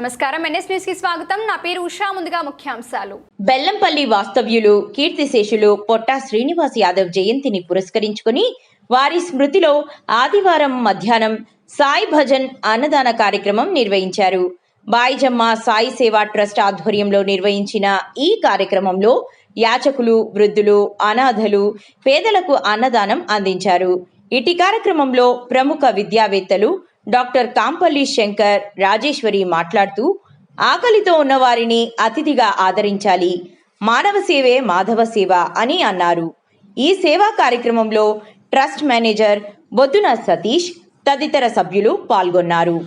నమస్కారం, NS news కి స్వాగతం. నా పేరు ఉషా. ముందుగా ముఖ్యాంశాలు. బెల్లంపల్లి వాస్తవ్యులు కీర్తిశేషులు పొట్టా శ్రీనివాస్ యాదవ్ జయంతిని పురస్కరించుకుని వారి స్మృతిలో ఆదివారం మధ్యాహ్నం సాయి భజన్ అన్నదాన కార్యక్రమం నిర్వహించారు. బాయిజమ్మ సాయి సేవా ట్రస్ట్ ఆధ్వర్యంలో నిర్వహించిన ఈ కార్యక్రమంలో యాచకులు, వృద్ధులు, అనాథలు, పేదలకు అన్నదానం అందించారు. ఇటీ కార్యక్రమంలో ప్రముఖ విద్యావేత్తలు డాక్టర్ కాంపల్లి శంకర్, రాజేశ్వరి మాట్లాడుతూ ఆకలితో ఉన్నవారిని అతిథిగా ఆదరించాలి, మానవ సేవే మాధవ సేవ అని అన్నారు. ఈ సేవా కార్యక్రమంలో ట్రస్ట్ మేనేజర్ బొద్దున సతీష్ తదితర సభ్యులు పాల్గొన్నారు.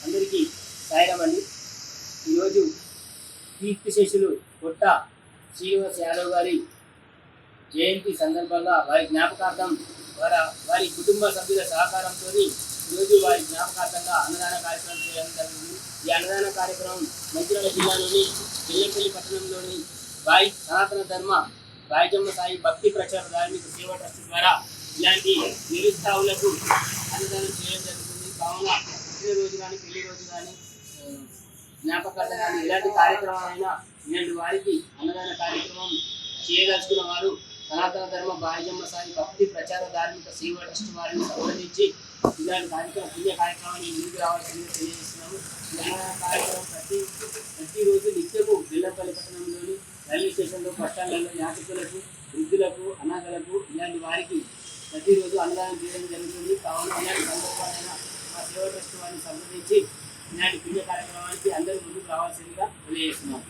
అందరికీ సాయిరామండి. ఈరోజు కీర్తిశేషులు పొట్టా శ్రీనివాస్ యాదవ్ గారి జయంతి సందర్భంగా వారి జ్ఞాపకార్థం వారి కుటుంబ సభ్యుల సహకారంతో ఈరోజు వారి జ్ఞాపకార్థంగా అన్నదాన కార్యక్రమం చేయడం జరిగింది. ఈ అన్నదాన కార్యక్రమం మంచిర్యాల జిల్లాలోని బెల్లంపల్లి పట్టణంలోని సనాతన ధర్మ బాయిజమ్మ సాయి భక్తి ప్రచార ధార్మిక సేవా ట్రస్ట్ ద్వారా ఇలాంటి నిరుత్సాహులకు అన్నదానం చేయడం జరుగుతుంది. కావున రోజు కానీ పెళ్లి రోజు కానీ జ్ఞాపకార్థం కానీ ఇలాంటి కార్యక్రమాలైనా ఇలాంటి వారికి అన్నదాన కార్యక్రమం చేయదలుచుకున్న వారు సనాతన ధర్మ బాయిజమ్మ సాయి భక్తి ప్రచార ధార్మిక సేవా ట్రస్ట్ వారిని సంప్రదించి ఇలాంటి పుణ్య కార్యక్రమాన్ని ముందుకు రావాల్సిందిగా తెలియజేస్తున్నాము. ఈ అన్నదాన కార్యక్రమం ప్రతిరోజు నిత్యము బెల్లంపల్లి పట్టణంలోని రైల్వే స్టేషన్లో, బస్టాండ్లలో యాచకులకు, వృద్ధులకు, అనాథలకు ఇలాంటి వారికి ప్రతిరోజు అన్నదానం చేయడం జరుగుతుంది. కావున ఇలాంటి సందర్భాలైనా మా సేవా ట్రస్ట్ వారిని సంప్రదించి ఇలాంటి పుణ్య కార్యక్రమానికి అందరూ ముందుకు రావాల్సిందిగా తెలియజేస్తున్నాం.